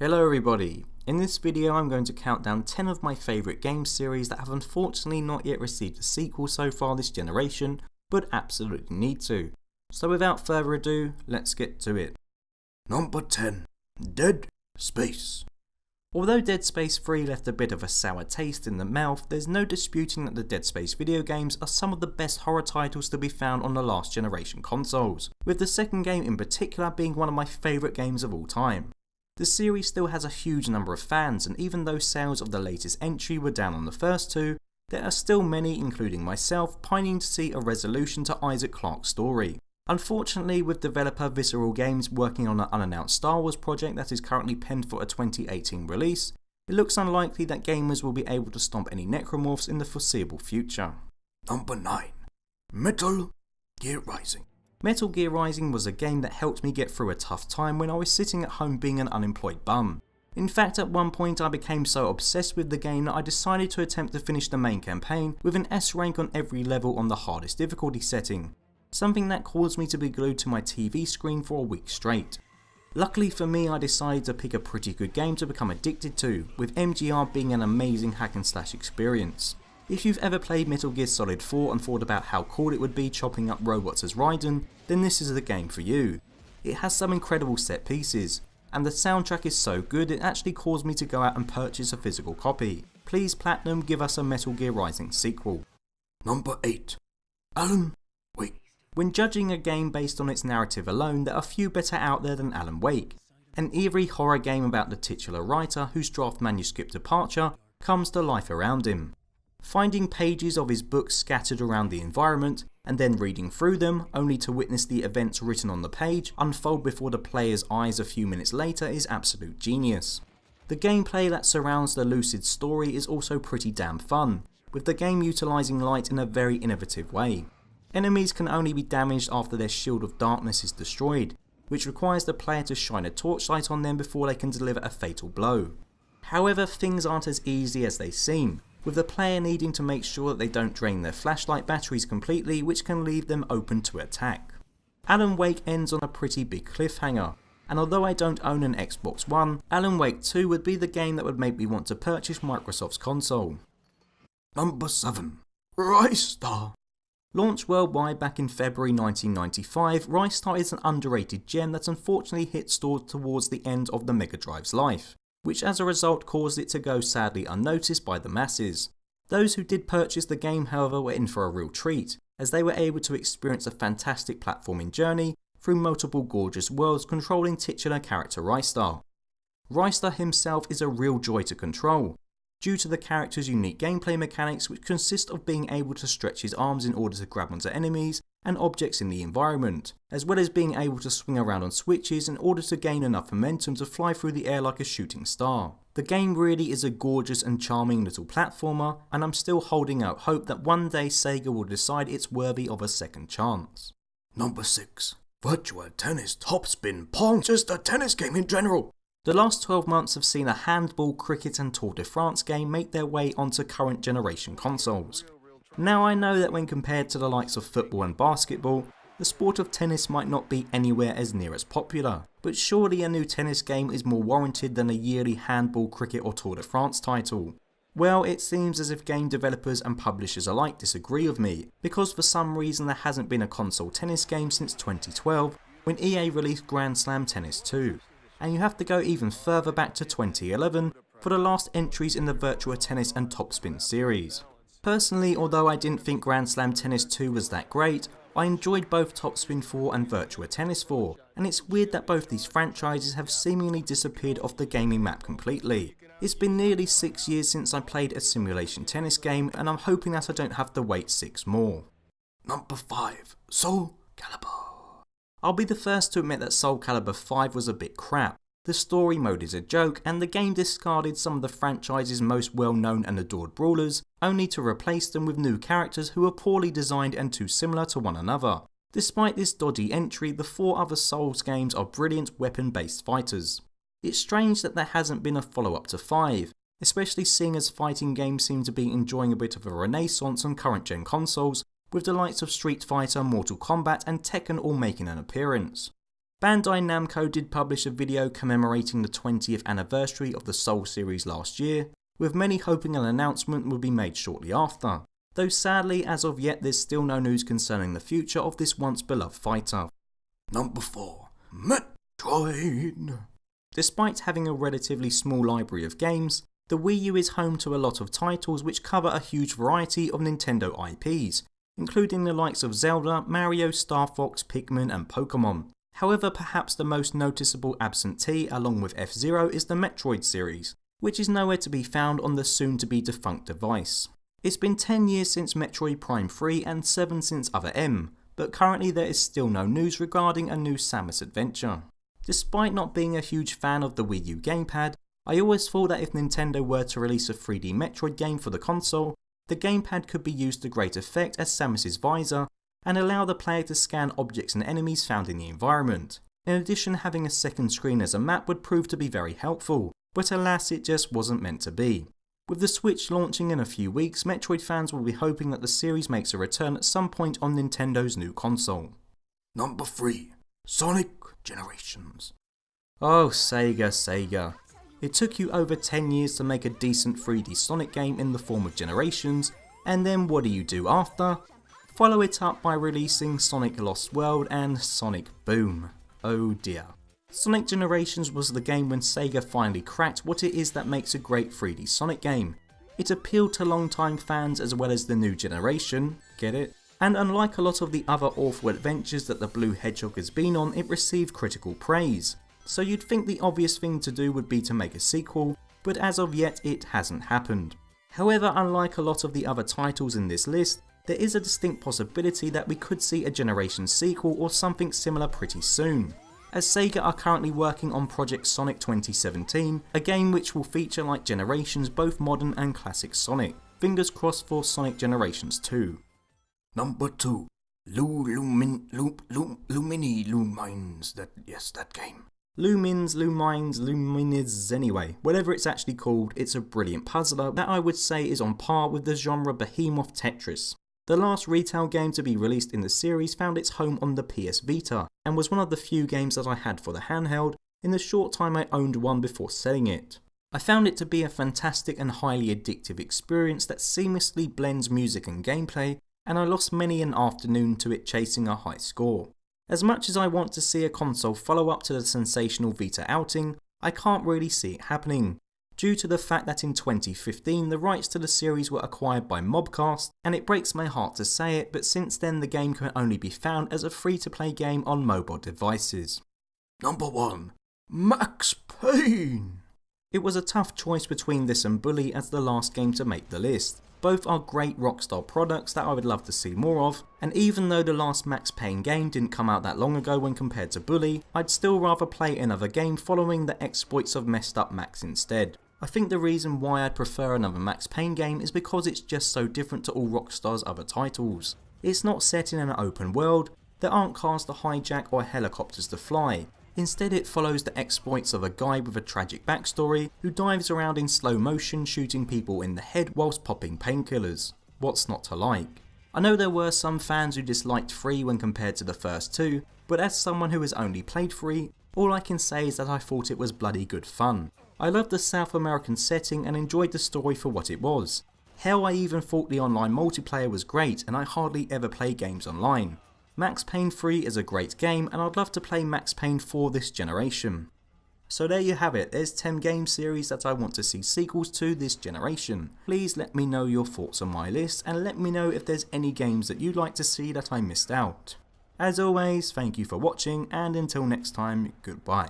Hello everybody, in this video I'm going to count down 10 of my favourite game series that have unfortunately not yet received a sequel so far this generation, but absolutely need to. So without further ado, let's get to it. Number 10. Dead Space. Although Dead Space 3 left a bit of a sour taste in the mouth, there's no disputing that the Dead Space video games are some of the best horror titles to be found on the last generation consoles, with the second game in particular being one of my favourite games of all time. The series still has a huge number of fans, and even though sales of the latest entry were down on the first two, there are still many, including myself, pining to see a resolution to Isaac Clarke's story. Unfortunately, with developer Visceral Games working on an unannounced Star Wars project that is currently penned for a 2018 release, it looks unlikely that gamers will be able to stomp any necromorphs in the foreseeable future. Number 9. Metal Gear Rising. Metal Gear Rising was a game that helped me get through a tough time when I was sitting at home being an unemployed bum. In fact, at one point I became so obsessed with the game that I decided to attempt to finish the main campaign with an S rank on every level on the hardest difficulty setting, something that caused me to be glued to my TV screen for a week straight. Luckily for me, I decided to pick a pretty good game to become addicted to, with MGR being an amazing hack and slash experience. If you've ever played Metal Gear Solid 4 and thought about how cool it would be chopping up robots as Raiden, then this is the game for you. It has some incredible set pieces, and the soundtrack is so good it actually caused me to go out and purchase a physical copy. Please Platinum, give us a Metal Gear Rising sequel. Number 8. Alan Wake. When judging a game based on its narrative alone, there are few better out there than Alan Wake, an eerie horror game about the titular writer whose draft manuscript departure comes to life around him. Finding pages of his books scattered around the environment, and then reading through them, only to witness the events written on the page unfold before the player's eyes a few minutes later, is absolute genius. The gameplay that surrounds the lucid story is also pretty damn fun, with the game utilising light in a very innovative way. Enemies can only be damaged after their shield of darkness is destroyed, which requires the player to shine a torchlight on them before they can deliver a fatal blow. However, things aren't as easy as they seem, with the player needing to make sure that they don't drain their flashlight batteries completely, which can leave them open to attack. Alan Wake ends on a pretty big cliffhanger, and although I don't own an Xbox One, Alan Wake 2 would be the game that would make me want to purchase Microsoft's console. Number 7. Ristar. Launched worldwide back in February 1995, Ristar is an underrated gem that unfortunately hit stores towards the end of the Mega Drive's life, which as a result caused it to go sadly unnoticed by the masses. Those who did purchase the game however were in for a real treat, as they were able to experience a fantastic platforming journey through multiple gorgeous worlds controlling titular character Ristar. Ristar himself is a real joy to control, due to the character's unique gameplay mechanics, which consist of being able to stretch his arms in order to grab onto enemies and objects in the environment, as well as being able to swing around on switches in order to gain enough momentum to fly through the air like a shooting star. The game really is a gorgeous and charming little platformer, and I'm still holding out hope that one day Sega will decide it's worthy of a second chance. Number 6. Virtua Tennis Topspin Pong. Just a tennis game in general. The last 12 months have seen a handball, cricket and Tour de France game make their way onto current generation consoles. Now I know that when compared to the likes of football and basketball, the sport of tennis might not be anywhere as near as popular, but surely a new tennis game is more warranted than a yearly handball, cricket or Tour de France title. Well, it seems as if game developers and publishers alike disagree with me, because for some reason there hasn't been a console tennis game since 2012 when EA released Grand Slam Tennis 2. And you have to go even further back to 2011 for the last entries in the Virtua Tennis and Topspin series. Personally, although I didn't think Grand Slam Tennis 2 was that great, I enjoyed both Topspin 4 and Virtua Tennis 4, and it's weird that both these franchises have seemingly disappeared off the gaming map completely. It's been nearly 6 years since I played a simulation tennis game, and I'm hoping that I don't have to wait 6 more. Number 5. Soulcalibur. I'll be the first to admit that Soulcalibur V was a bit crap. The story mode is a joke, and the game discarded some of the franchise's most well-known and adored brawlers, only to replace them with new characters who are poorly designed and too similar to one another. Despite this dodgy entry, the 4 other Souls games are brilliant weapon-based fighters. It's strange that there hasn't been a follow-up to 5, especially seeing as fighting games seem to be enjoying a bit of a renaissance on current-gen consoles, with the likes of Street Fighter, Mortal Kombat and Tekken all making an appearance. Bandai Namco did publish a video commemorating the 20th anniversary of the Soul series last year, with many hoping an announcement would be made shortly after, though sadly as of yet there's still no news concerning the future of this once beloved fighter. Number 4. Metroid. Despite having a relatively small library of games, the Wii U is home to a lot of titles which cover a huge variety of Nintendo IPs, including the likes of Zelda, Mario, Star Fox, Pikmin and Pokemon. However, perhaps the most noticeable absentee along with F-Zero is the Metroid series, which is nowhere to be found on the soon-to-be defunct device. It's been 10 years since Metroid Prime 3 and 7 since Other M, but currently there is still no news regarding a new Samus adventure. Despite not being a huge fan of the Wii U gamepad, I always thought that if Nintendo were to release a 3D Metroid game for the console, the gamepad could be used to great effect as Samus's visor, and allow the player to scan objects and enemies found in the environment. In addition, having a second screen as a map would prove to be very helpful, but alas it just wasn't meant to be. With the Switch launching in a few weeks, Metroid fans will be hoping that the series makes a return at some point on Nintendo's new console. Number 3. Sonic Generations. Oh Sega. It took you over 10 years to make a decent 3D Sonic game in the form of Generations, and then what do you do after? Follow it up by releasing Sonic Lost World and Sonic Boom. Oh dear. Sonic Generations was the game when Sega finally cracked what it is that makes a great 3D Sonic game. It appealed to long-time fans as well as the new generation, get it? And unlike a lot of the other awful adventures that the Blue Hedgehog has been on, it received critical praise. So you'd think the obvious thing to do would be to make a sequel, but as of yet it hasn't happened. However, unlike a lot of the other titles in this list, there is a distinct possibility that we could see a Generations sequel or something similar pretty soon, as Sega are currently working on Project Sonic 2017, a game which will feature like Generations both modern and classic Sonic. Fingers crossed for Sonic Generations 2. Number 2. Lumines, that game. Lumines anyway. Whatever it's actually called, it's a brilliant puzzler that I would say is on par with the genre behemoth Tetris. The last retail game to be released in the series found its home on the PS Vita, and was one of the few games that I had for the handheld in the short time I owned one before selling it. I found it to be a fantastic and highly addictive experience that seamlessly blends music and gameplay, and I lost many an afternoon to it chasing a high score. As much as I want to see a console follow-up to the sensational Vita outing, I can't really see it happening, due to the fact that in 2015 the rights to the series were acquired by Mobcast, and it breaks my heart to say it, but since then the game can only be found as a free-to-play game on mobile devices. Number 1. Max Payne. It was a tough choice between this and Bully as the last game to make the list. Both are great Rockstar products that I would love to see more of, and even though the last Max Payne game didn't come out that long ago when compared to Bully, I'd still rather play another game following the exploits of messed up Max instead. I think the reason why I'd prefer another Max Payne game is because it's just so different to all Rockstar's other titles. It's not set in an open world, there aren't cars to hijack or helicopters to fly. Instead it follows the exploits of a guy with a tragic backstory who dives around in slow motion shooting people in the head whilst popping painkillers. What's not to like? I know there were some fans who disliked 3 when compared to the first 2, but as someone who has only played 3, all I can say is that I thought it was bloody good fun. I loved the South American setting and enjoyed the story for what it was. Hell, I even thought the online multiplayer was great, and I hardly ever play games online. Max Payne 3 is a great game, and I'd love to play Max Payne 4 this generation. So there you have it, there's 10 game series that I want to see sequels to this generation. Please let me know your thoughts on my list, and let me know if there's any games that you'd like to see that I missed out. As always, thank you for watching, and until next time, goodbye.